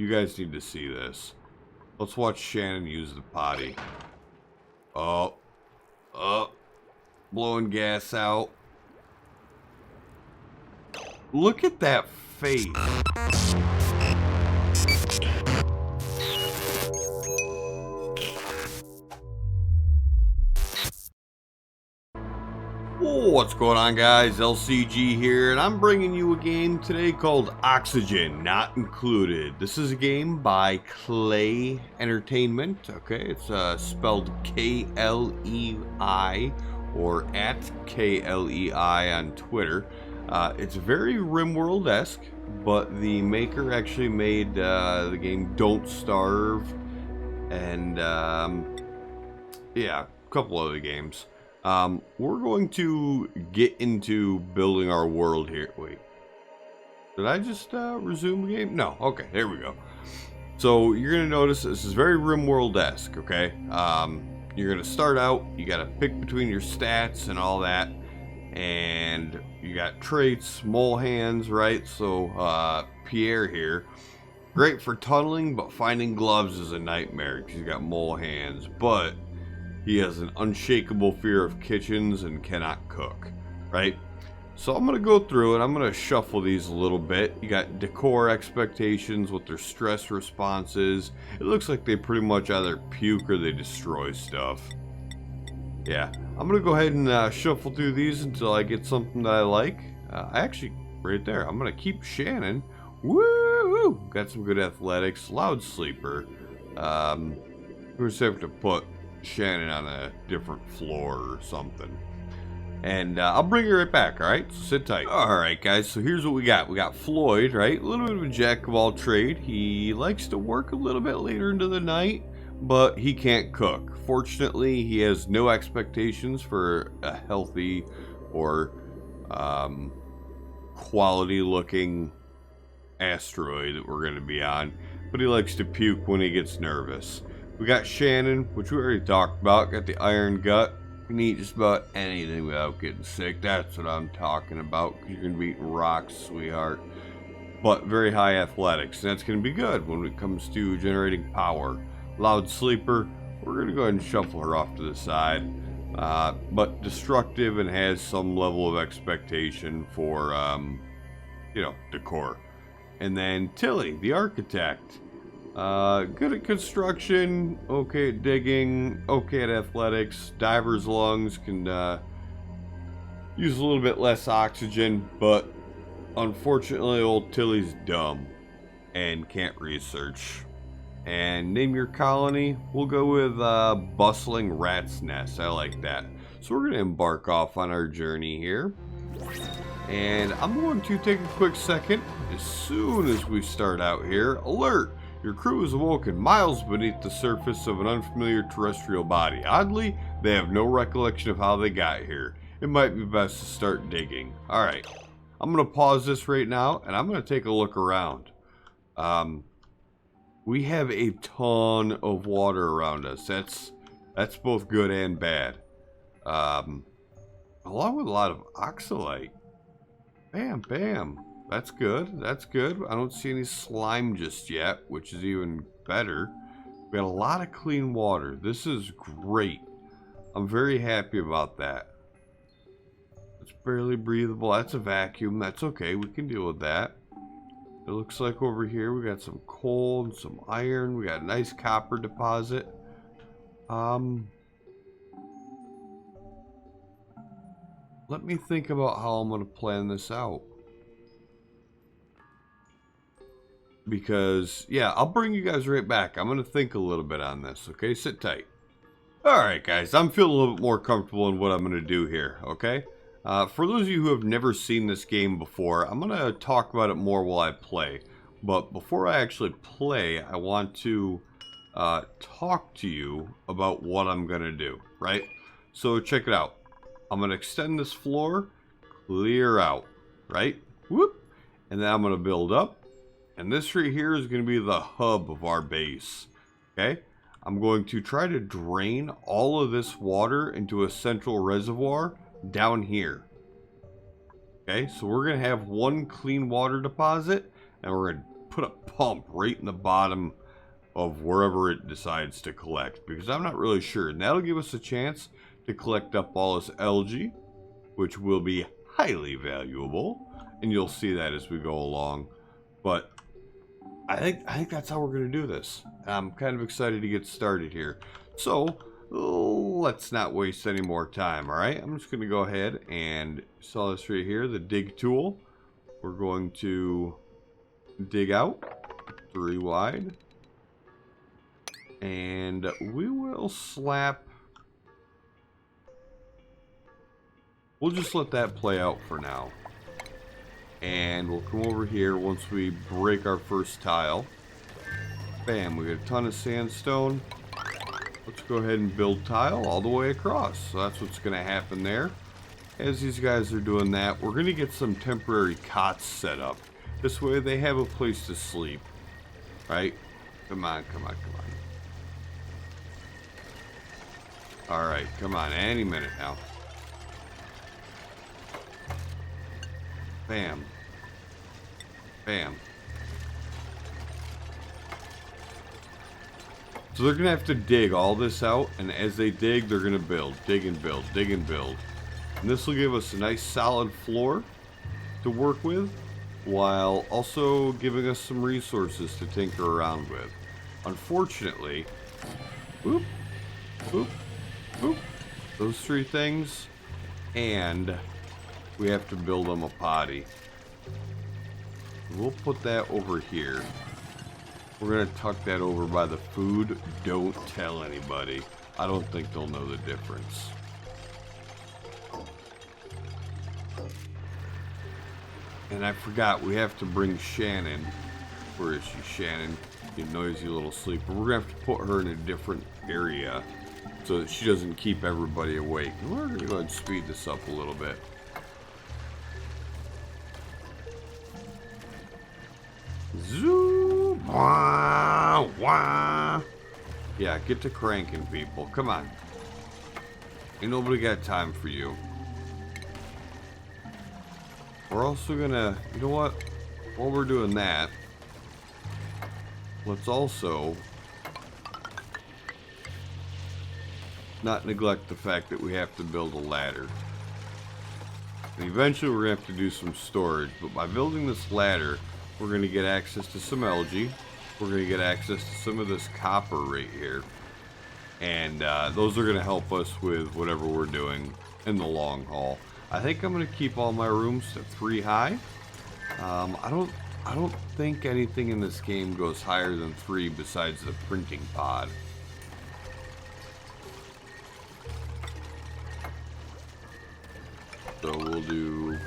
You guys need to see this. Let's watch Shannon use the potty. Oh. Blowing gas out. Look at that face. What's going on, guys? LCG here, and I'm bringing you a game today called Oxygen Not Included. This is a game by Klei Entertainment. Okay, it's spelled K-L-E-I or at K-L-E-I on Twitter. It's very RimWorld-esque, but the maker actually made the game Don't Starve and yeah, a couple other games. We're going to get into building our world here. Wait, did I just resume the game? No. Okay, there we go. So you're gonna notice this is very RimWorld-esque. Okay, you're gonna start out. You gotta pick between your stats and all that, and you got traits, mole hands, right? So Pierre here, great for tunneling, but finding gloves is a nightmare because he's got mole hands. But he has an unshakable fear of kitchens and cannot cook, right? So I'm going to go through and I'm going to shuffle these a little bit. You got decor expectations, what their stress response is. It looks like they pretty much either puke or they destroy stuff. Yeah, I'm going to go ahead and shuffle through these until I get something that I like. Actually, right there, I'm going to keep Shannon. Woo! Got some good athletics. Loud sleeper. We're just have to put Shannon on a different floor or something, and I'll bring you right back. All right, so sit tight. All right, guys, so here's what we got. We got Floyd, right? A little bit of a jack of all trade. He likes to work a little bit later into the night, but he can't cook. Fortunately, he has no expectations for a healthy or quality looking asteroid that we're going to be on, but he likes to puke when he gets nervous. We got Shannon, which we already talked about. Got the iron gut. You can eat just about anything without getting sick. That's what I'm talking about. You can be eating rocks, sweetheart. But very high athletics. And that's going to be good when it comes to generating power. Loud sleeper. We're going to go ahead and shuffle her off to the side. But destructive and has some level of expectation for, decor. And then Tilly, the architect. Good at construction, okay at digging, okay at athletics. Diver's lungs can use a little bit less oxygen, but unfortunately old Tilly's dumb and can't research. And name your colony, we'll go with Bustling Rat's Nest. I like that. So we're going to embark off on our journey here. And I'm going to take a quick second as soon as we start out here. Alert! Your crew is awoken miles beneath the surface of an unfamiliar terrestrial body. Oddly, they have no recollection of how they got here. It might be best to start digging. Alright, I'm going to pause this right now, and I'm going to take a look around. We have a ton of water around us. That's both good and bad. Along with a lot of oxalite. Bam, bam. That's good. That's good. I don't see any slime just yet, which is even better. We got a lot of clean water. This is great. I'm very happy about that. It's barely breathable. That's a vacuum. That's okay. We can deal with that. It looks like over here we got some coal and some iron. We got a nice copper deposit. Let me think about how I'm going to plan this out. Because, yeah, I'll bring you guys right back. I'm going to think a little bit on this, okay? Sit tight. Alright, guys, I'm feeling a little bit more comfortable in what I'm going to do here, okay? For those of you who have never seen this game before, I'm going to talk about it more while I play. But before I actually play, I want to talk to you about what I'm going to do, right? So, check it out. I'm going to extend this floor, clear out, right? Whoop! And then I'm going to build up. And this right here is going to be the hub of our base. Okay? I'm going to try to drain all of this water into a central reservoir down here. Okay? So we're going to have one clean water deposit. And we're going to put a pump right in the bottom of wherever it decides to collect, because I'm not really sure. And that'll give us a chance to collect up all this algae, which will be highly valuable, and you'll see that as we go along. But I think that's how we're going to do this. I'm kind of excited to get started here. So let's not waste any more time, all right? I'm just going to go ahead and saw this right here, the dig tool. We're going to dig out 3 wide. And we will slap... We'll just let that play out for now. And we'll come over here once we break our first tile. Bam, we got a ton of sandstone. Let's go ahead and build tile all the way across. So that's what's going to happen there. As these guys are doing that, we're going to get some temporary cots set up. This way they have a place to sleep. Right? Come on, come on, come on. Alright, come on, any minute now. Bam. Bam. So they're going to have to dig all this out, and as they dig, they're going to build. Dig and build, dig and build. And this will give us a nice solid floor to work with, while also giving us some resources to tinker around with. Unfortunately, boop, boop, boop, those 3 things, and we have to build them a potty. We'll put that over here. We're going to tuck that over by the food. Don't tell anybody. I don't think they'll know the difference. And I forgot, we have to bring Shannon. Where is she, Shannon? You noisy little sleeper. We're going to have to put her in a different area so that she doesn't keep everybody awake. And we're going to go ahead and speed this up a little bit. Zoo! Wah, wah. Yeah, get to cranking, people. Come on. Ain't nobody got time for you. We're also gonna, you know what? While we're doing that, let's also not neglect the fact that we have to build a ladder. And eventually we're gonna have to do some storage, but by building this ladder, we're going to get access to some algae. We're going to get access to some of this copper right here. And those are going to help us with whatever we're doing in the long haul. I think I'm going to keep all my rooms to 3 high. I don't think anything in this game goes higher than 3 besides the printing pod. So we'll do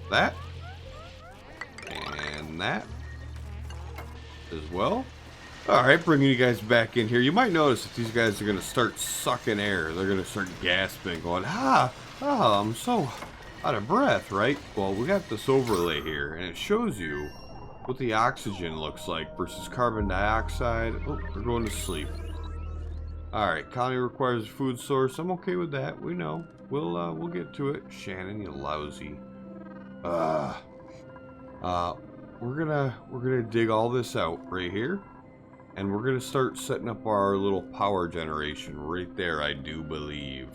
that. And that as well. Alright, bringing you guys back in here. You might notice that these guys are going to start sucking air. They're going to start gasping, going, I'm so out of breath, right? Well, we got this overlay here, and it shows you what the oxygen looks like versus carbon dioxide. Oh, they're going to sleep. Alright, colony requires a food source. I'm okay with that. We know. We'll get to it. Shannon, you lousy. We're gonna dig all this out right here, and we're gonna start setting up our little power generation right there, I do believe.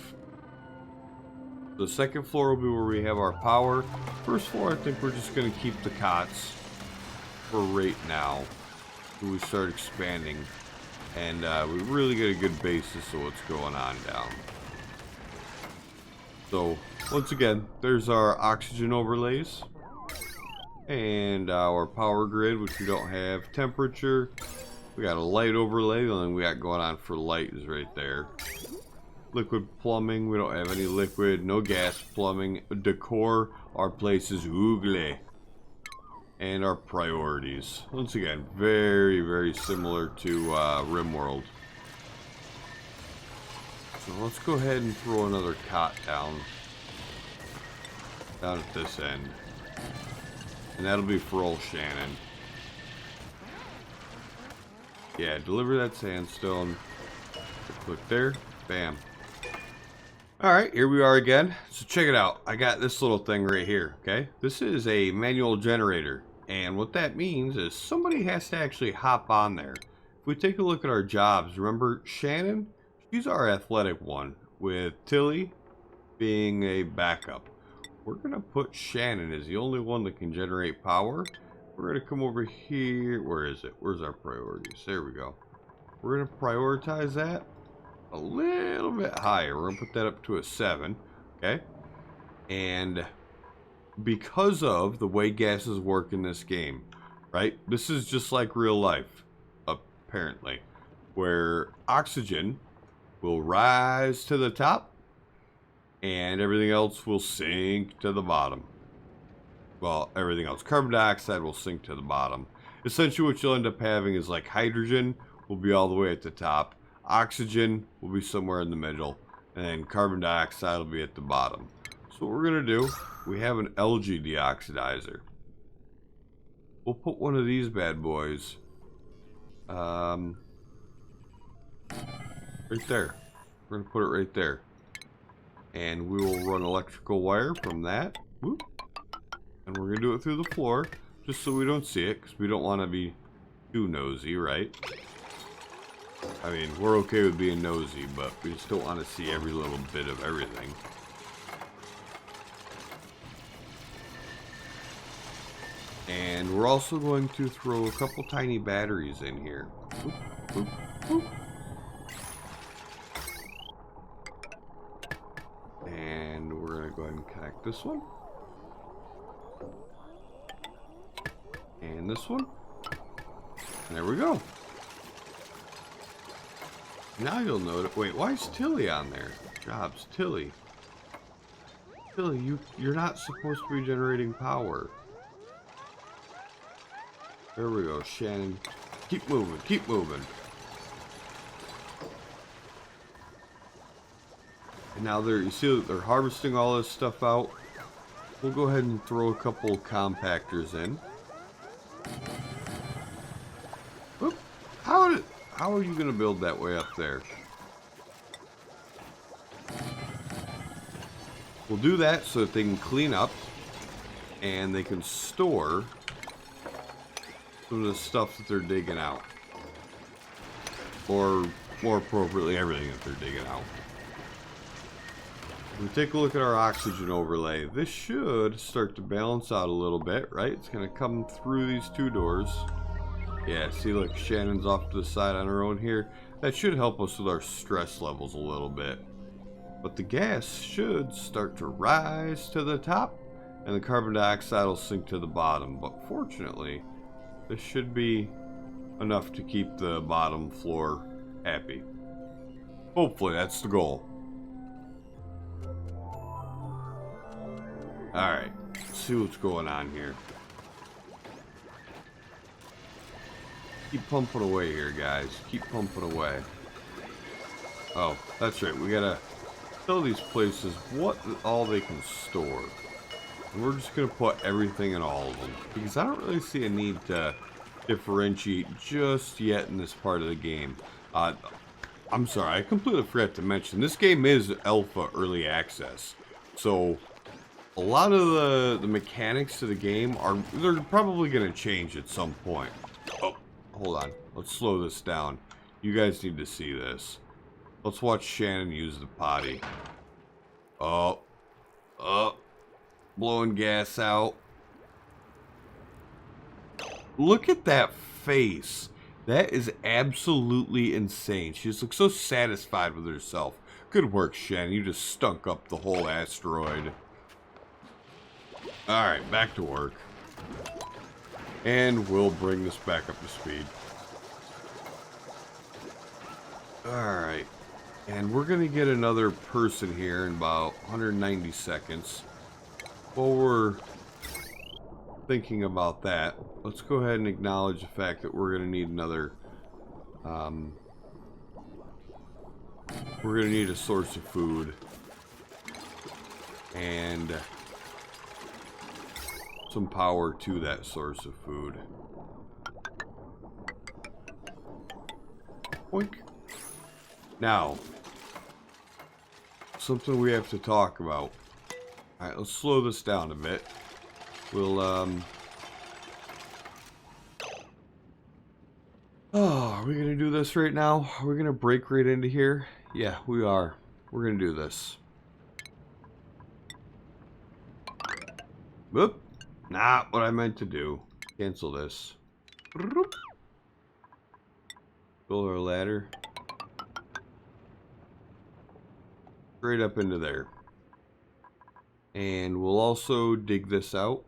The second floor will be where we have our power. First floor, I think we're just gonna keep the cots for right now until we start expanding, and we really get a good basis of what's going on down. So once again, there's our oxygen overlays. And our power grid, which we don't have. Temperature. We got a light overlay. The only thing we got going on for light is right there. Liquid plumbing. We don't have any liquid. No gas plumbing. Decor. Our place is ugly. And our priorities. Once again, very, very similar to RimWorld. So let's go ahead and throw another cot down at this end. And that'll be for old Shannon. Yeah, deliver that sandstone. Click there. Bam. Alright, here we are again. So check it out. I got this little thing right here, okay? This is a manual generator. And what that means is somebody has to actually hop on there. If we take a look at our jobs, remember Shannon? She's our athletic one, with Tilly being a backup. We're going to put Shannon as the only one that can generate power. We're going to come over here. Where is it? Where's our priorities? There we go. We're going to prioritize that a little bit higher. We're going to put that up to a 7. Okay. And because of the way gases work in this game, right? This is just like real life, apparently, where oxygen will rise to the top and everything else will sink to the bottom. Well, everything else. Carbon dioxide will sink to the bottom. Essentially what you'll end up having is like hydrogen will be all the way at the top. Oxygen will be somewhere in the middle. And then carbon dioxide will be at the bottom. So what we're going to do, we have an algae deoxidizer. We'll put one of these bad boys right there. We're going to put it right there. And we will run electrical wire from that. Whoop. And we're going to do it through the floor, just so we don't see it, because we don't want to be too nosy, right? I mean, we're okay with being nosy, but we just don't want to see every little bit of everything. And we're also going to throw a couple tiny batteries in here. Boop, boop, boop. And we're going to go ahead and connect this one. And this one. And there we go. Now you'll notice. Wait, why is Tilly on there? Jobs, Tilly. Tilly, you're not supposed to be generating power. There we go, Shannon. Keep moving, keep moving. And now you see that they're harvesting all this stuff out. We'll go ahead and throw a couple compactors in. Oop. How are you gonna build that way up there? We'll do that so that they can clean up and they can store some of the stuff that they're digging out. Or more appropriately, everything that they're digging out. If we take a look at our oxygen overlay, this should start to balance out a little bit, right? It's going to come through these two doors. Yeah, see, look, Shannon's off to the side on her own here. That should help us with our stress levels a little bit. But the gas should start to rise to the top, and the carbon dioxide will sink to the bottom. But fortunately, this should be enough to keep the bottom floor happy. Hopefully, that's the goal. Alright, let's see what's going on here. Keep pumping away here, guys. Keep pumping away. Oh, that's right. We gotta tell these places what all they can store. And we're just going to put everything in all of them. Because I don't really see a need to differentiate just yet in this part of the game. I'm sorry, I completely forgot to mention, this game is alpha early access. So, a lot of the mechanics of the game they're probably going to change at some point. Oh, hold on. Let's slow this down. You guys need to see this. Let's watch Shannon use the potty. Oh. Blowing gas out. Look at that face. That is absolutely insane. She just looks so satisfied with herself. Good work, Shannon. You just stunk up the whole asteroid. Alright, back to work. And we'll bring this back up to speed. Alright. And we're going to get another person here in about 190 seconds. While we're thinking about that, let's go ahead and acknowledge the fact that we're going to need another... we're going to need a source of food. And some power to that source of food. Boink. Now, something we have to talk about. Alright, let's slow this down a bit. We'll Oh, are we gonna do this right now? Are we gonna break right into here? Yeah, we are. We're gonna do this. Whoop. Not what I meant to do. Cancel this. Build our ladder. Straight up into there. And we'll also dig this out.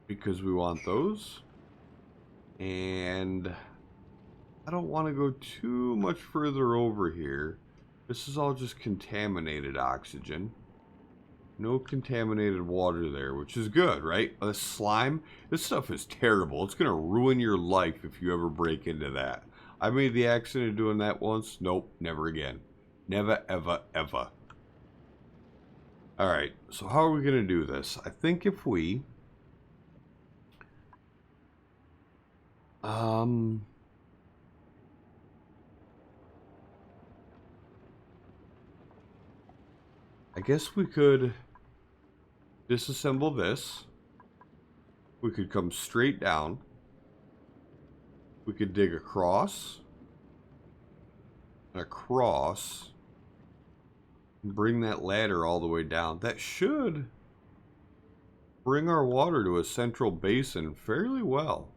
Because we want those. And I don't want to go too much further over here. This is all just contaminated oxygen. No contaminated water there, which is good, right? This slime, this stuff is terrible. It's going to ruin your life if you ever break into that. I made the accident of doing that once. Nope, never again. Never, ever, ever. Alright, so how are we going to do this? I think if we... I guess we could disassemble this. We could come straight down. We could dig across. And across. And bring that ladder all the way down. That should bring our water to a central basin fairly well.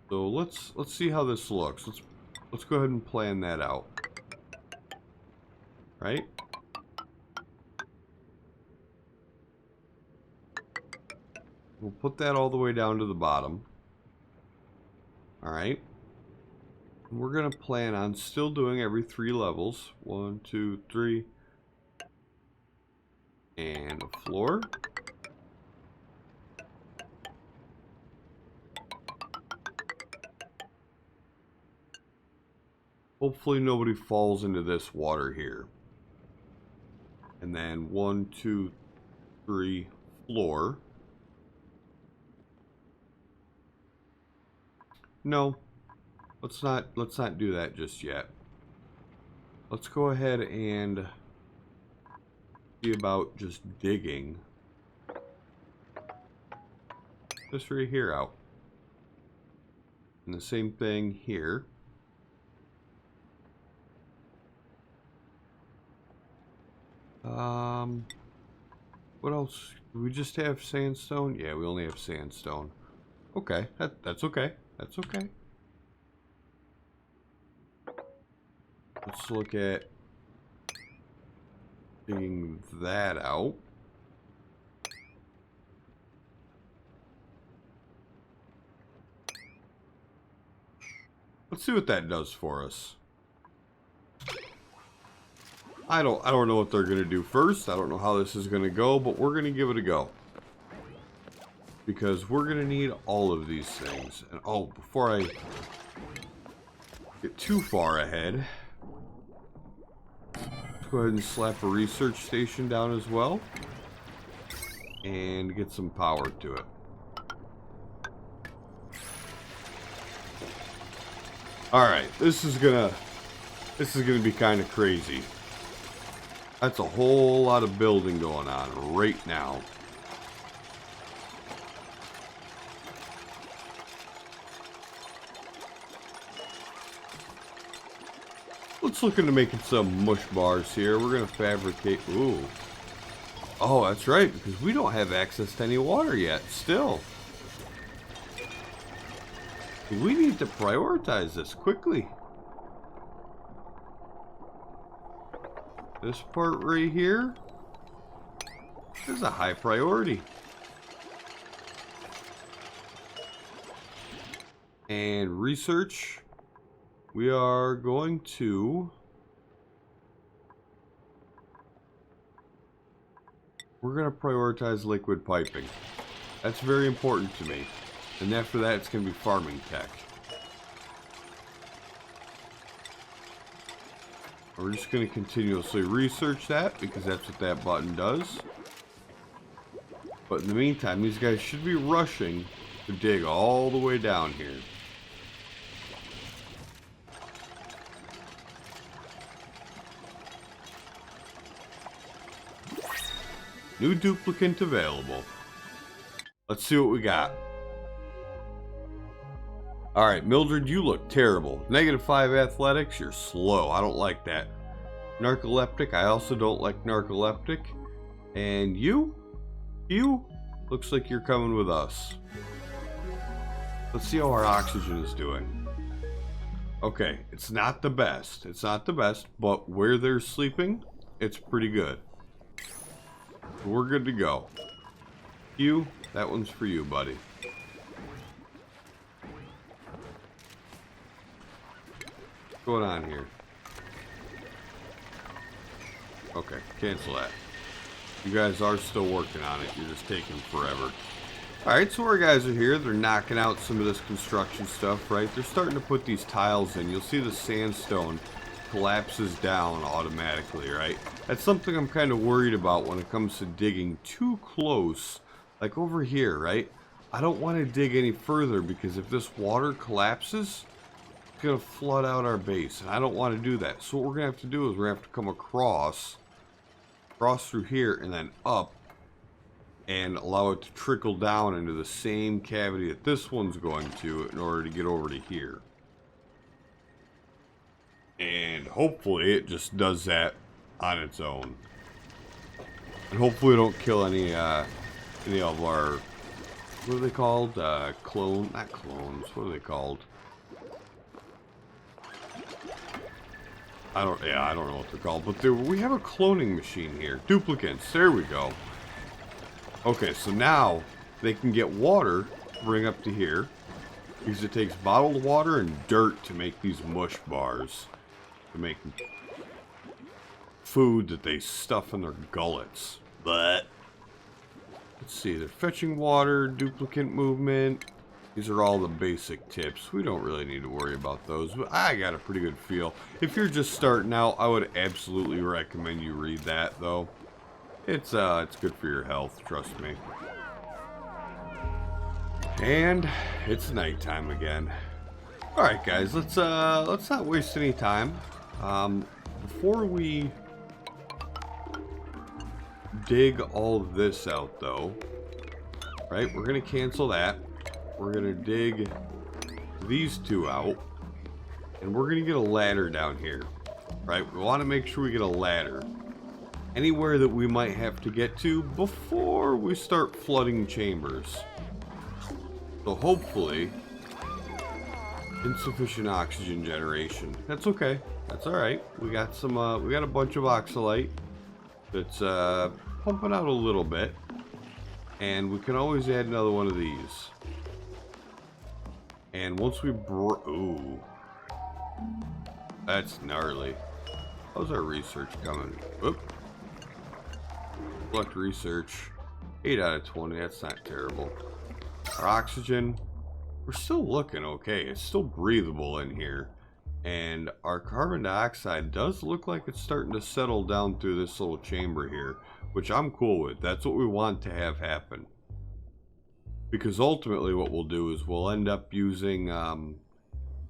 So let's see how this looks. Let's go ahead and plan that out. Right? We'll put that all the way down to the bottom. Alright. We're going to plan on still doing every 3 levels. 1, 2, 3. And a floor. Hopefully nobody falls into this water here. And then 1, 2, 3, floor. No, let's not do that just yet. Let's go ahead and see about just digging this right here out. And the same thing here. What else? Do we just have sandstone? Yeah, we only have sandstone. Okay, that's okay. That's okay. Let's look at digging that out. Let's see what that does for us. I don't know what they're gonna do first. I don't know how this is gonna go, but we're gonna give it a go. Because we're gonna need all of these things. And oh, before I get too far ahead, let's go ahead and slap a research station down as well. And get some power to it. Alright, this is gonna be kind of crazy. That's a whole lot of building going on right now. Let's look into making some mush bars here. We're going to fabricate... Ooh. Oh, that's right, because we don't have access to any water yet, still. We need to prioritize this quickly. This part right here is a high priority. And research, we are going to... We're going to prioritize liquid piping. That's very important to me. And after that, it's going to be farming tech. We're just going to continuously research that because that's what that button does. But in the meantime, these guys should be rushing to dig all the way down here. New duplicant available. Let's see what we got. All right, Mildred, you look terrible. -5 athletics, you're slow. I don't like that. Narcoleptic, I also don't like narcoleptic. And you looks like you're coming with us. Let's see how our oxygen is doing. Okay, it's not the best. It's not the best, but where they're sleeping, it's pretty good. We're good to go. You, that one's for you, buddy. What's going on here? Okay, cancel that. You guys are still working on it. You're just taking forever. Alright, so our guys are here. They're knocking out some of this construction stuff, right? They're starting to put these tiles in. You'll see the sandstone collapses down automatically, right? That's something I'm kind of worried about when it comes to digging too close. Like over here, right? I don't want to dig any further because if this water collapses, it's going to flood out our base. And I don't want to do that. So what we're going to have to do is we're going to have to come across through here and then up and allow it to trickle down into the same cavity that this one's going to in order to get over to here. And hopefully it just does that on its own. And hopefully it don't kill any of our, what are they called? Not clones, what are they called? I don't know what they're called, but we have a cloning machine here. Duplicates, there we go. Okay, so now they can get water, bring up to here, because it takes bottled water and dirt to make these mush bars, to make food that they stuff in their gullets. But let's see, they're fetching water, duplicate movement. These are all the basic tips. We don't really need to worry about those, but I got a pretty good feel. If you're just starting out, I would absolutely recommend you read that, though. It's good for your health, trust me. And it's nighttime again. All right, guys, let's not waste any time. Before we dig all this out, though, right? We're gonna cancel that. We're gonna dig these two out, and we're gonna get a ladder down here, right? We want to make sure we get a ladder anywhere that we might have to get to before we start flooding chambers. So hopefully, insufficient oxygen generation. That's okay. That's all right. We got some. We got a bunch of oxalite that's pumping out a little bit, and we can always add another one of these. And once we ooh, that's gnarly. How's our research coming? Oop. Select research. 8 out of 20. That's not terrible. Our oxygen, we're still looking okay. It's still breathable in here. And our carbon dioxide does look like it's starting to settle down through this little chamber here, which I'm cool with. That's what we want to have happen. Because ultimately what we'll do is we'll end up using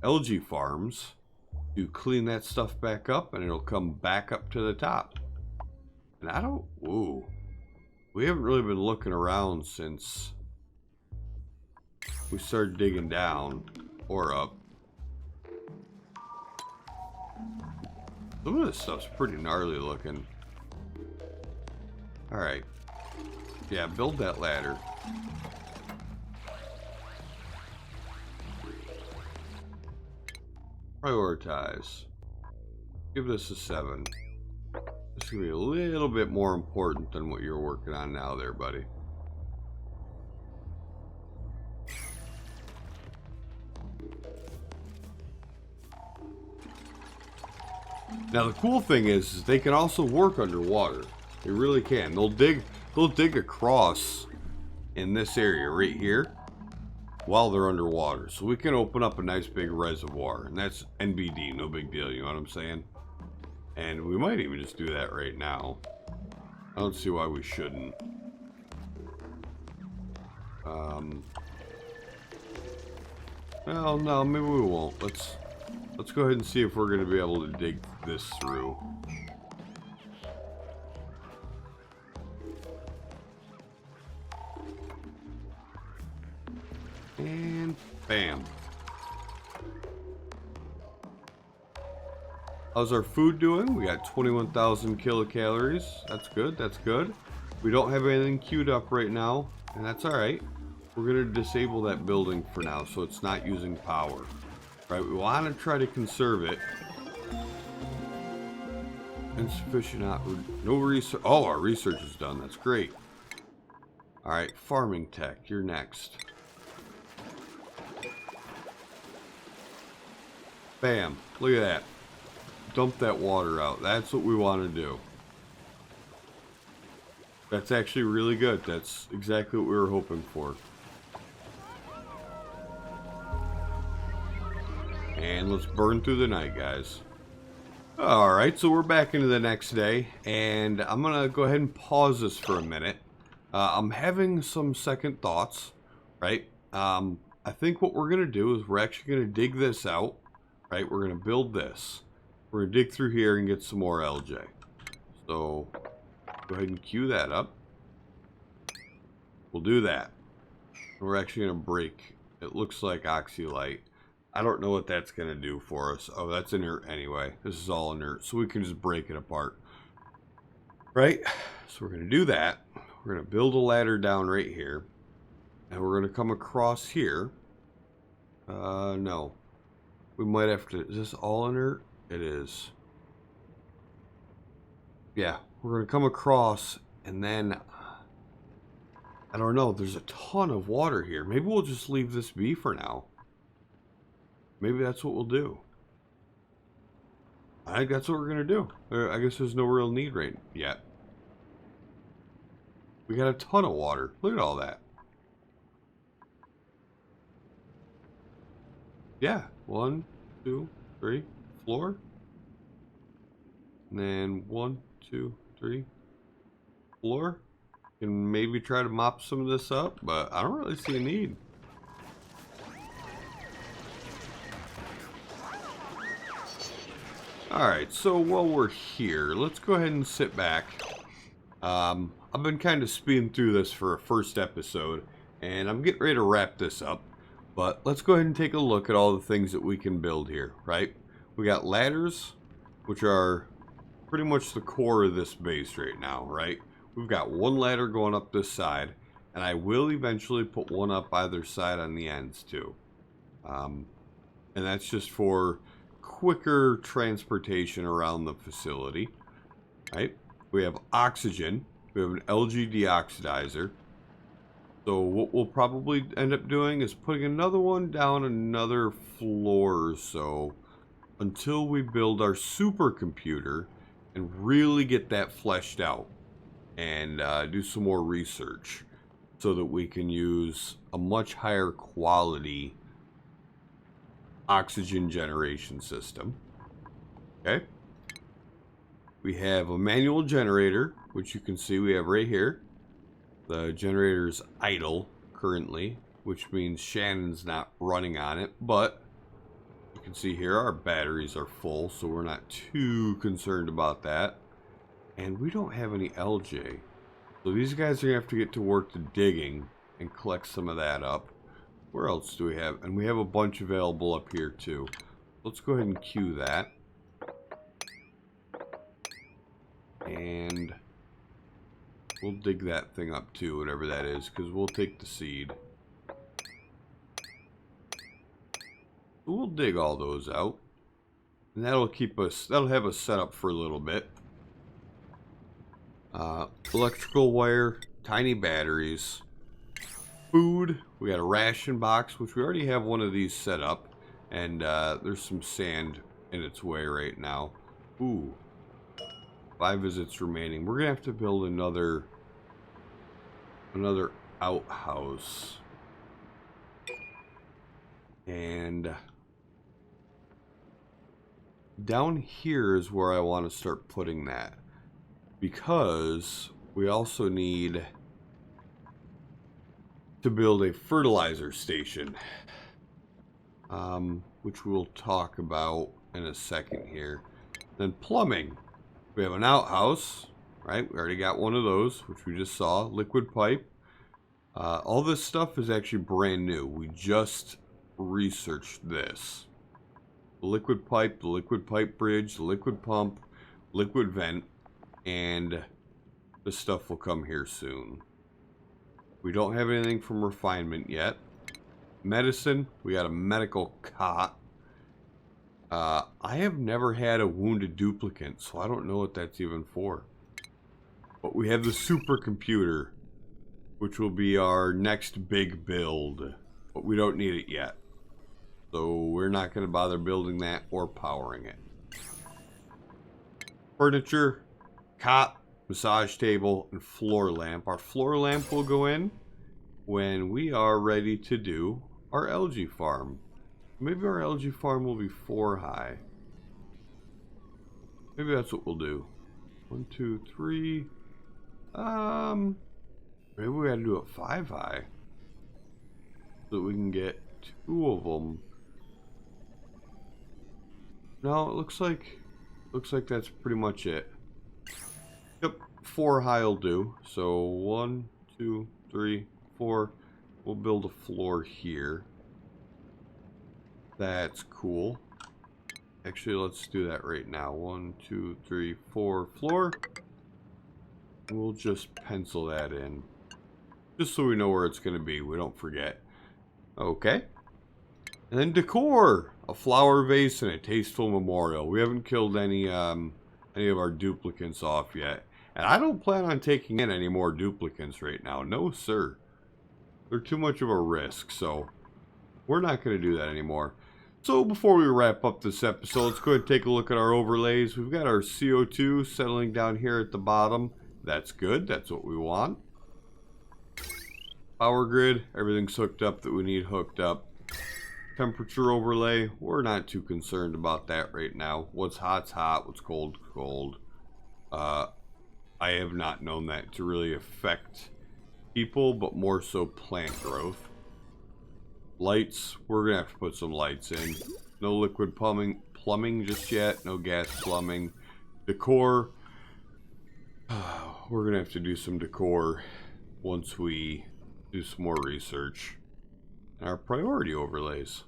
algae farms to clean that stuff back up, and it'll come back up to the top. And I don't, ooh, we haven't really been looking around since we started digging down or up. Some of this stuff's pretty gnarly looking. Alright. Yeah, build that ladder. Prioritize. Give this a 7. This is going to be a little bit more important than what you're working on now there, buddy. Now the cool thing is they can also work underwater. They really can. They'll dig across in this area right here while they're underwater. So we can open up a nice big reservoir, and that's NBD, no big deal, you know what I'm saying? And we might even just do that right now. I don't see why we shouldn't. Well, no, maybe we won't. Let's go ahead and see if we're going to be able to dig this through. And bam. How's our food doing? We got 21,000 kilocalories. That's good, that's good. We don't have anything queued up right now, and that's alright. We're going to disable that building for now so it's not using power. Right, we want to try to conserve it. Insufficient, no research. Oh, our research is done. That's great. Alright, farming tech, you're next. Bam, look at that. Dump that water out. That's what we want to do. That's actually really good. That's exactly what we were hoping for. And let's burn through the night, guys. Alright, so we're back into the next day, and I'm going to go ahead and pause this for a minute. I'm having some second thoughts, right? I think what we're going to do is we're actually going to dig this out, right? We're going to build this. We're going to dig through here and get some more algae. So, go ahead and queue that up. We'll do that. We're actually going to break, it looks like oxylite. I don't know what that's going to do for us. Oh, that's inert anyway. This is all inert, so we can just break it apart. Right? So we're going to do that. We're going to build a ladder down right here. And we're going to come across here. No. We might have to... Is this all inert? It is. Yeah. We're going to come across and then... I don't know. There's a ton of water here. Maybe we'll just leave this be for now. Maybe that's what we'll do. I think that's what we're going to do. I guess there's no real need right yet. We got a ton of water. Look at all that. Yeah. 1, 2, 3. Floor. And then 1, 2, 3. Floor. Can maybe try to mop some of this up, but I don't really see a need. Alright, so while we're here, let's go ahead and sit back. I've been kind of speeding through this for a first episode, and I'm getting ready to wrap this up. But let's go ahead and take a look at all the things that we can build here, right? We got ladders, which are pretty much the core of this base right now, right? We've got one ladder going up this side, and I will eventually put one up either side on the ends too. And that's just for quicker transportation around the facility, right? We have oxygen. We have an algae deoxidizer. So what we'll probably end up doing is putting another one down another floor or so until we build our supercomputer and really get that fleshed out and do some more research so that we can use a much higher quality oxygen generation system. Okay. We have a manual generator, which you can see we have right here. The generator is idle currently, which means Shannon's not running on it, but you can see here our batteries are full, so we're not too concerned about that. And we don't have any algae, so these guys are gonna have to get to work to digging and collect some of that up. Where else do we have? And we have a bunch available up here too. Let's go ahead and queue that. And we'll dig that thing up too, whatever that is, because we'll take the seed. We'll dig all those out. And that'll keep us, that'll have us set up for a little bit. Electrical wire, tiny batteries, food. We got a ration box, which we already have one of these set up. And there's some sand in its way right now. Ooh. 5 visits remaining. We're gonna have to build another outhouse. And down here is where I want to start putting that, because we also need to build a fertilizer station, which we'll talk about in a second here. Then plumbing. We have an outhouse, right? We already got one of those, which we just saw. Liquid pipe. All this stuff is actually brand new. We just researched this. the liquid pipe, the liquid pipe bridge, the liquid pump, liquid vent, and this stuff will come here soon. We don't have anything from refinement yet. Medicine, we got a medical cot. I have never had a wounded duplicant, so I don't know what that's even for. But we have the supercomputer, which will be our next big build. But we don't need it yet. So we're not going to bother building that or powering it. Furniture, cot, massage table, and floor lamp. Our floor lamp will go in when we are ready to do our algae farm. Maybe our algae farm will be 4 high. Maybe that's what we'll do. 1, 2, 3. Maybe we gotta do it 5 high. So that we can get 2 of them. No, it looks like that's pretty much it. Yep, 4 high will do. So 1, 2, 3, 4. We'll build a floor here. That's cool. Actually, let's do that right now. 1, 2, 3, 4 floor. We'll just pencil that in. Just so we know where it's going to be. We don't forget. Okay. And then decor. A flower vase and a tasteful memorial. We haven't killed any of our duplicants off yet. And I don't plan on taking in any more duplicants right now. No, sir. They're too much of a risk, so we're not going to do that anymore. So before we wrap up this episode, let's go ahead and take a look at our overlays. We've got our CO2 settling down here at the bottom. That's good. That's what we want. Power grid. Everything's hooked up that we need hooked up. Temperature overlay. We're not too concerned about that right now. What's hot's hot. What's cold, cold. I have not known that to really affect people, but more so plant growth. Lights, we're gonna have to put some lights in. No liquid plumbing just yet. No gas plumbing. Decor, we're gonna have to do some decor once we do some more research. And our priority overlays.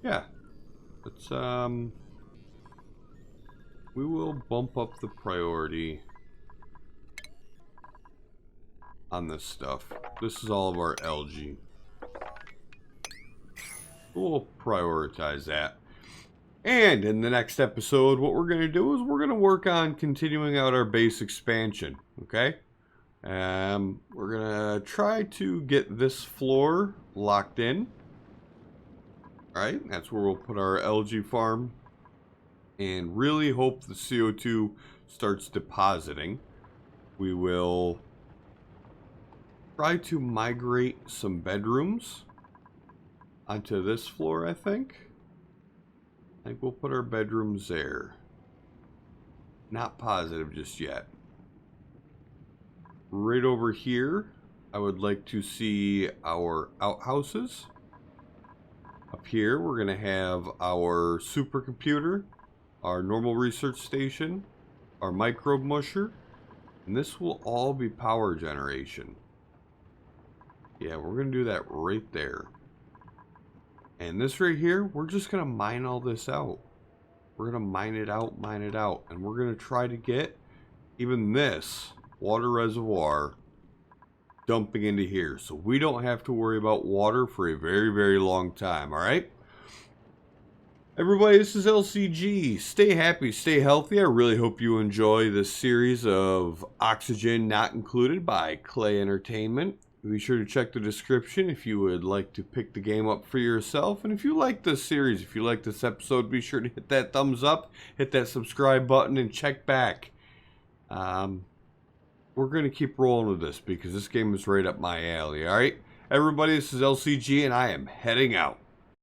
Yeah, let's we will bump up the priority on this stuff. This is all of our algae. We'll prioritize that. And in the next episode, what we're going to do is we're going to work on continuing out our base expansion. Okay? We're going to try to get this floor locked in. Alright, that's where we'll put our algae farm. And really hope the CO2 starts depositing. We will try to migrate some bedrooms onto this floor, I think. I think we'll put our bedrooms there. Not positive just yet. Right over here, I would like to see our outhouses. Up here, we're going to have our supercomputer, our normal research station, our microbe musher, and this will all be power generation. Yeah, we're going to do that right there. And this right here, we're just going to mine all this out. We're going to mine it out, and we're going to try to get even this water reservoir dumping into here. So we don't have to worry about water for a very, very long time, all right? Everybody, this is LCG. Stay happy, stay healthy. I really hope you enjoy this series of Oxygen Not Included by Clay Entertainment. Be sure to check the description if you would like to pick the game up for yourself. And if you like this series, if you like this episode, be sure to hit that thumbs up, hit that subscribe button, and check back. We're going to keep rolling with this because this game is right up my alley, alright? Everybody, this is LCG, and I am heading out.